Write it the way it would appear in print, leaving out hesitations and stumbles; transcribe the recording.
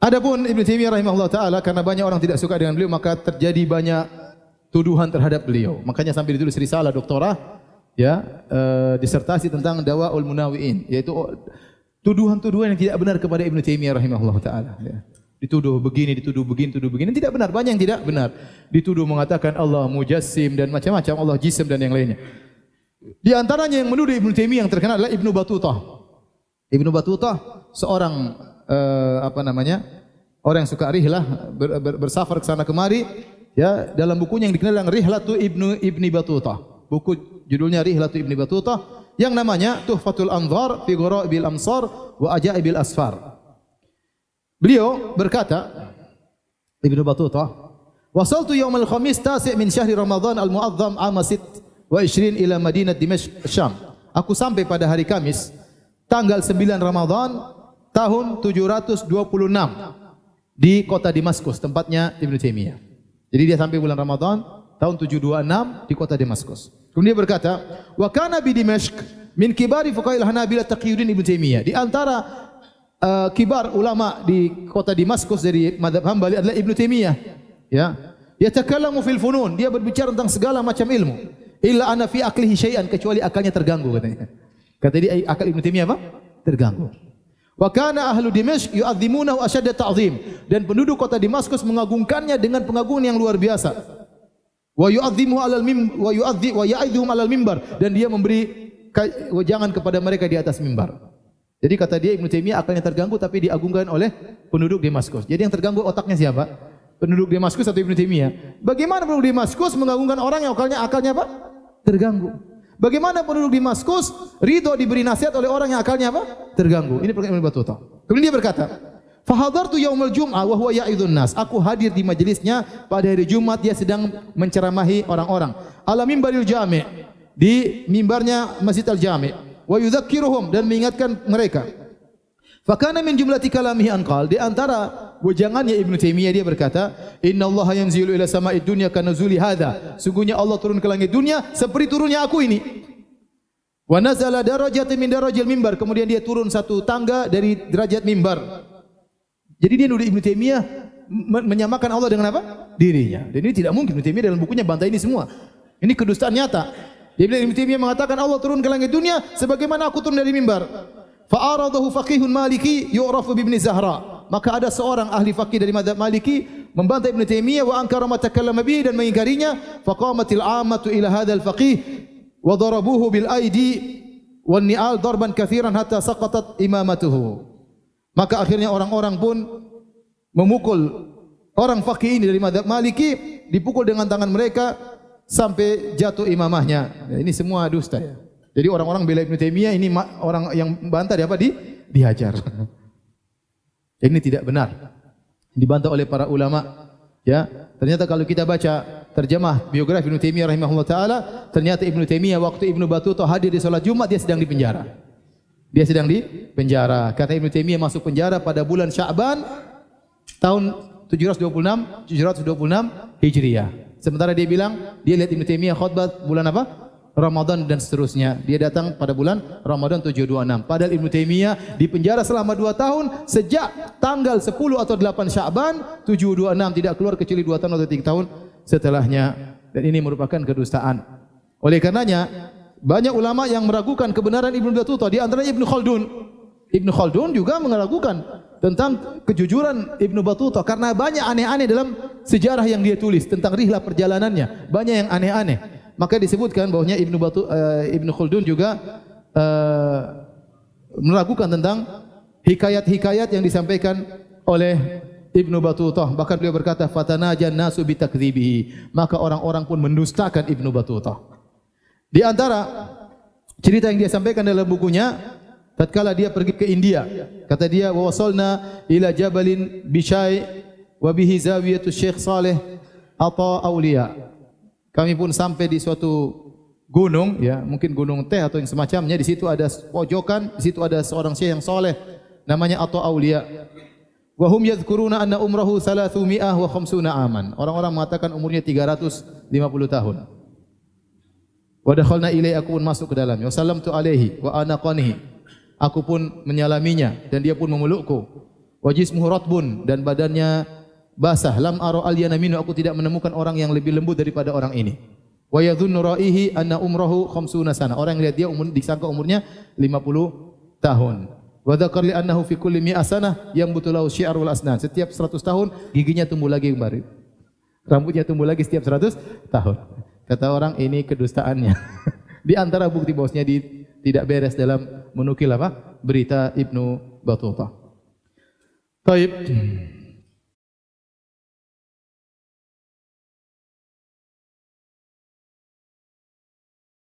Adapun Ibnu Taimiyah rahimahullah taala, karena banyak orang tidak suka dengan beliau, maka terjadi banyak tuduhan terhadap beliau. Makanya sampai ditulis risalah doktorah, ya, disertasi tentang Dawaul Munawiin, yaitu tuduhan-tuduhan yang tidak benar kepada Ibnu Taimiyah rahimahullah taala. Ya. Dituduh begini, dituduh begini, tidak benar. Banyak yang tidak benar. Dituduh mengatakan Allah mujassim dan macam-macam, Allah jisim dan yang lainnya. Di antaranya yang menuduh Ibnu Taimiyah yang terkenal adalah Ibnu Battutah. Ibnu Battutah seorang orang yang suka rihlah, bersafar ke sana kemari, ya, dalam bukunya yang dikenal dengan Rihlatu Ibni Battutah. Buku judulnya Rihlatu Ibni Battutah yang namanya Tuhfatul Anzar fi Ghara'ibil Amsar wa Ajaibil Asfar. Beliau berkata, Ibnu Battutah, "Wasaltu yaumal khamis tasi' min syahri Ramadan al-mu'azzam ama 26 ila Madinah Dimashq Syam." Aku sampai pada hari Kamis tanggal 9 Ramadan tahun 726 di kota Damaskus, tempatnya Ibnu Taimiyah. Jadi dia sampai bulan Ramadan tahun 726 di kota Damaskus. Kemudian dia berkata, "Wa kana bi Dimashq min kibari fuqaha'il Hanabilah Taqiyuddin Ibnu Taimiyah." Di antara kibar ulama di kota Damaskus dari mazhab Hambali adalah Ibnu Taimiyah. Ya. Yatakallamu fil funun, dia berbicara tentang segala macam ilmu. Illa ana fi aqlihi syai'an, kecuali akalnya terganggu katanya. Kata dia akal Ibnu Taimiyah apa? Terganggu. Wa kana ahlu Dimashq yu'azzimunahu asyadda ta'zim, dan penduduk kota Damaskus mengagungkannya dengan pengagungan yang luar biasa. Wa yu'azzimuhu 'alal wa ya'idhuhum 'alal mimbar, dan dia memberi wejangan kepada mereka di atas mimbar. Jadi kata dia Ibnu Taimiyah akalnya terganggu tapi diagungkan oleh penduduk Damaskus. Jadi yang terganggu otaknya siapa? Penduduk Damaskus atau Ibnu Taimiyah? Bagaimana penduduk Damaskus mengagungkan orang yang akalnya apa? Terganggu. Bagaimana penduduk Damaskus ridho diberi nasihat oleh orang yang akalnya apa? Terganggu. Ini perkataan Ibnu Battutah. Kemudian dia berkata, "Fa hadartu yaumul jum'ah wa huwa ya'idun nas." Aku hadir di majelisnya pada hari Jumat, dia sedang menceramahi orang-orang. Ala mimbaril jami', di mimbarnya Masjid Al-Jami', wa yudzakiruhum, dan mengingatkan mereka. Fa kana min jumlati kalamihi anqal, di antara wejangannya Ibnu Taimiyah dia berkata, "Innallaha yanzilu ila sama'id dunya kanuzuli hadza." Sungguhnya Allah turun ke langit dunia seperti turunnya aku ini. Wa nazala darajatan min darajil mimbar, kemudian dia turun satu tangga dari derajat mimbar. Jadi dia nuduh Ibnu Taimiyah menyamakan Allah dengan apa? Dirinya. Dan ini tidak mungkin. Ibnu Taimiyah dalam bukunya bantah ini semua. Ini kedustaan nyata. Dia bilang Ibnu Taimiyah mengatakan Allah turun ke langit dunia sebagaimana aku turun dari mimbar. Fa aradahu faqihun maliki yu'rafu bi Ibn Zahra. Maka ada seorang ahli faqih dari mazhab Maliki membantah Ibnu Taimiyah wa ankara ma takallama bihi, dan mengingkarinya. Faqamatil 'ammatu ila hadzal faqih wa darabuhu bil aidi wan ni'al darban katsiran hatta saqatat imamatuhu. Maka akhirnya orang-orang pun memukul orang faqih ini dari mazhab Maliki, dipukul dengan tangan mereka sampai jatuh imamahnya. Ya, ini semua dusta ya. Jadi orang-orang bela Ibnu Taimiyah, ini orang yang bantah dia apa? Dihajar. Ini tidak benar. Dibantah oleh para ulama. Ya, ternyata kalau kita baca terjemah biografi Ibnu Taimiyah rahimahullah taala, ternyata Ibnu Taimiyah waktu Ibnu Battutah hadir di salat Jumat dia sedang di penjara. Dia sedang di penjara. Kata Ibnu Taimiyah masuk penjara pada bulan Sya'ban tahun 726 Hijriah. Sementara dia bilang dia lihat Ibnu Taimiyah khutbah bulan apa? Ramadan dan seterusnya. Dia datang pada bulan Ramadan 726. Padahal Ibnu Taimiyah di penjara selama 2 tahun sejak tanggal 10 atau 8 Sya'ban 726, tidak keluar kecuali 2 tahun atau 3 tahun setelahnya. Dan ini merupakan kedustaan. Oleh karenanya banyak ulama yang meragukan kebenaran Ibnu Battutah, di antaranya Ibnu Khaldun. Ibnu Khaldun juga meragukan tentang kejujuran Ibnu Battutah karena banyak aneh-aneh dalam sejarah yang dia tulis tentang rihlah perjalanannya. Banyak yang aneh-aneh. Maka disebutkan bahwasanya Ibnu Khaldun juga meragukan tentang hikayat-hikayat yang disampaikan oleh Ibnu Battutah. Bahkan beliau berkata, "Fatanajan nasu bitakdzibihi." Maka orang-orang pun mendustakan Ibnu Battutah. Di antara cerita yang dia sampaikan dalam bukunya, tatkala dia pergi ke India, kata dia, "Wa wasalna ila jabalin bisyai wa bihi zawiyatu Syekh Saleh Ata Aulia." Kami pun sampai di suatu gunung, ya, mungkin gunung teh atau yang semacamnya. Di situ ada pojokan, di situ ada seorang syekh yang soleh, namanya Ata Aulia. Wa hum yadhkuruna anna umrahu 350 aman. Orang-orang mengatakan umurnya 350 tahun. Wa dakhalna ilaihi, aku pun masuk ke dalamnya. Wa sallamtu alaihi wa anaqanihi. Aku pun menyalaminya dan dia pun memelukku. Wa jismuhu ratbun, dan badannya basah. Lam ara alyana minhu, aku tidak menemukan orang yang lebih lembut daripada orang ini. Wa yadhunnu ra'ihi anna umrahu 50 sana. Orang yang lihat dia disangka umurnya 50 tahun. Wa dzakar li annahu fi kulli mi'a sanah yambutu lahu syi'r wal asnan. Setiap 100 tahun giginya tumbuh lagi kembali. Rambutnya tumbuh lagi setiap 100 tahun. Kata orang ini kedustaannya. Di antara bukti bahwasanya tidak beres dalam menukil apa? Berita Ibnu Battutah. Baik.